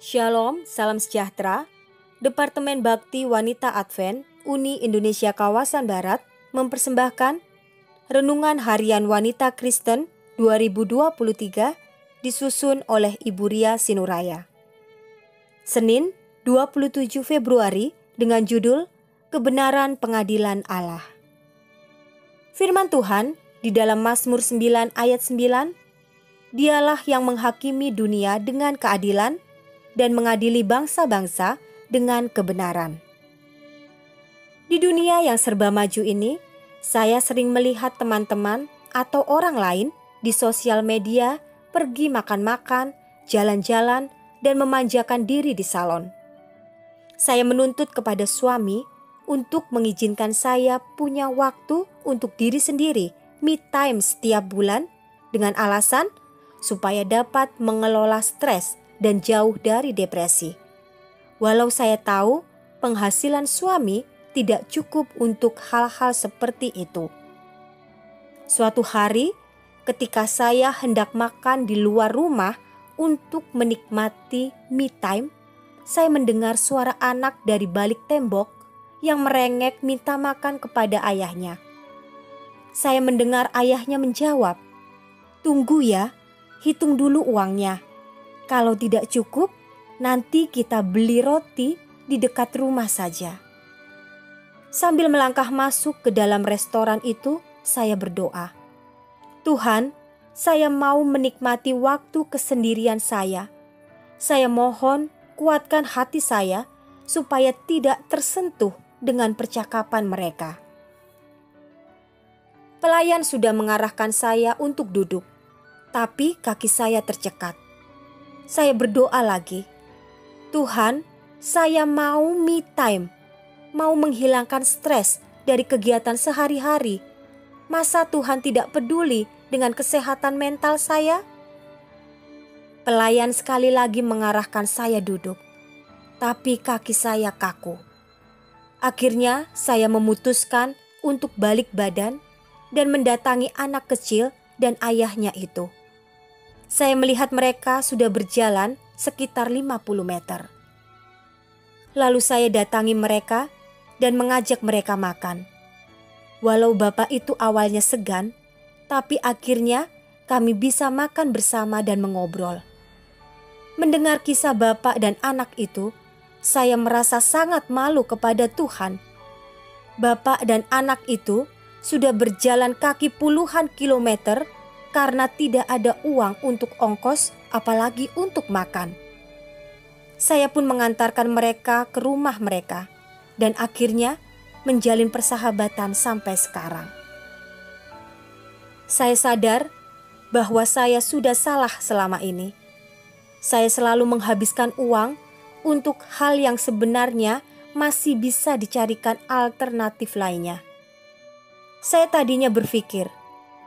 Shalom, salam sejahtera. Departemen Bakti Wanita Advent Uni Indonesia Kawasan Barat mempersembahkan Renungan Harian Wanita Kristen 2023 disusun oleh Ibu Ria Sinuraya. Senin 27 Februari dengan judul Kebenaran Pengadilan Allah. Firman Tuhan di dalam Mazmur 9 ayat 9, Dialah yang menghakimi dunia dengan keadilan dan mengadili bangsa-bangsa dengan kebenaran. Di dunia yang serba maju ini, saya sering melihat teman-teman atau orang lain di sosial media pergi makan-makan, jalan-jalan, dan memanjakan diri di salon. Saya menuntut kepada suami untuk mengizinkan saya punya waktu untuk diri sendiri, me time setiap bulan, dengan alasan supaya dapat mengelola stres dan jauh dari depresi. Walau saya tahu penghasilan suami tidak cukup untuk hal-hal seperti itu. Suatu hari, ketika saya hendak makan di luar rumah untuk menikmati me time, saya mendengar suara anak dari balik tembok yang merengek minta makan kepada ayahnya. Saya mendengar ayahnya menjawab, "Tunggu ya, hitung dulu uangnya. Kalau tidak cukup, nanti kita beli roti di dekat rumah saja." Sambil melangkah masuk ke dalam restoran itu, saya berdoa, "Tuhan, saya mau menikmati waktu kesendirian saya. Saya mohon kuatkan hati saya supaya tidak tersentuh dengan percakapan mereka." Pelayan sudah mengarahkan saya untuk duduk, tapi kaki saya tercekat. Saya berdoa lagi, "Tuhan, saya mau me time, mau menghilangkan stres dari kegiatan sehari-hari. Masa Tuhan tidak peduli dengan kesehatan mental saya?" Pelayan sekali lagi mengarahkan saya duduk, tapi kaki saya kaku. Akhirnya saya memutuskan untuk balik badan dan mendatangi anak kecil dan ayahnya itu. Saya melihat mereka sudah berjalan sekitar 50 meter. Lalu saya datangi mereka dan mengajak mereka makan. Walau bapak itu awalnya segan, tapi akhirnya kami bisa makan bersama dan mengobrol. Mendengar kisah bapak dan anak itu, saya merasa sangat malu kepada Tuhan. Bapak dan anak itu sudah berjalan kaki puluhan kilometer karena tidak ada uang untuk ongkos, apalagi untuk makan. Saya pun mengantarkan mereka ke rumah mereka dan akhirnya menjalin persahabatan sampai sekarang. Saya sadar bahwa saya sudah salah selama ini. Saya selalu menghabiskan uang untuk hal yang sebenarnya masih bisa dicarikan alternatif lainnya. Saya tadinya berpikir,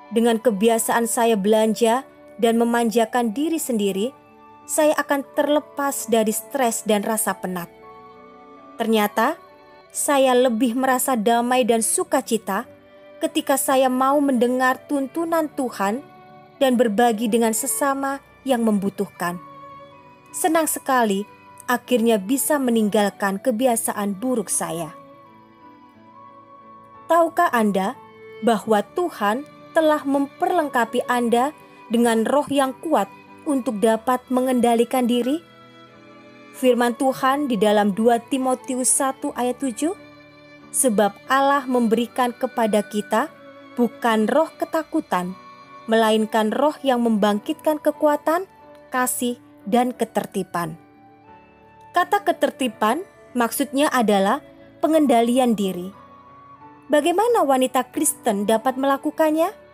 dengan kebiasaan saya belanja dan memanjakan diri sendiri, saya akan terlepas dari stres dan rasa penat. Ternyata, saya lebih merasa damai dan sukacita ketika saya mau mendengar tuntunan Tuhan dan berbagi dengan sesama yang membutuhkan. Senang sekali akhirnya bisa meninggalkan kebiasaan buruk saya. Tahukah Anda bahwa Tuhan telah memperlengkapi Anda dengan roh yang kuat untuk dapat mengendalikan diri? Firman Tuhan di dalam 2 Timotius 1 ayat 7, "Sebab Allah memberikan kepada kita bukan roh ketakutan, melainkan roh yang membangkitkan kekuatan, kasih, dan ketertiban." Kata ketertiban maksudnya adalah pengendalian diri. Bagaimana wanita Kristen dapat melakukannya?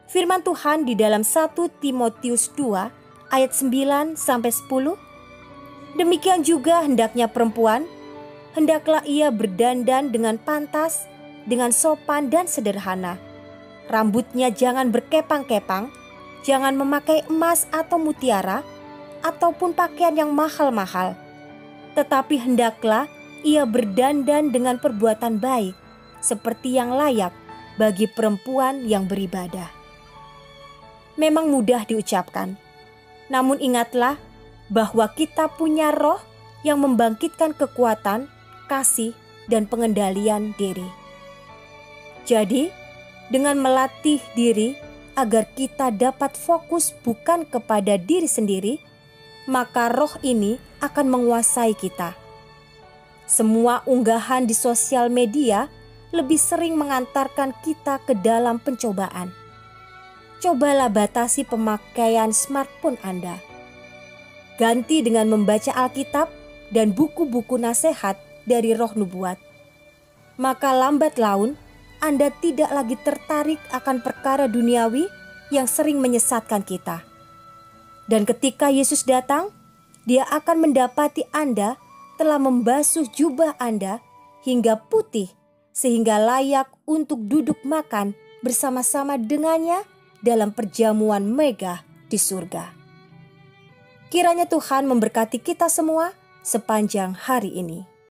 Firman Tuhan di dalam 1 Timotius 2 ayat 9-10, "Demikian juga hendaknya perempuan, hendaklah ia berdandan dengan pantas, dengan sopan dan sederhana. Rambutnya jangan berkepang-kepang, jangan memakai emas atau mutiara, ataupun pakaian yang mahal-mahal. Tetapi hendaklah ia berdandan dengan perbuatan baik, seperti yang layak bagi perempuan yang beribadah." Memang mudah diucapkan, namun ingatlah bahwa kita punya roh yang membangkitkan kekuatan, kasih, dan pengendalian diri. Jadi, dengan melatih diri agar kita dapat fokus bukan kepada diri sendiri, maka roh ini akan menguasai kita. Semua unggahan di sosial media lebih sering mengantarkan kita ke dalam pencobaan. Cobalah batasi pemakaian smartphone Anda. Ganti dengan membaca Alkitab dan buku-buku nasihat dari Roh Nubuat. Maka lambat laun Anda tidak lagi tertarik akan perkara duniawi yang sering menyesatkan kita. Dan ketika Yesus datang, Dia akan mendapati Anda telah membasuh jubah Anda hingga putih, sehingga layak untuk duduk makan bersama-sama dengannya dalam perjamuan megah di surga. Kiranya Tuhan memberkati kita semua sepanjang hari ini.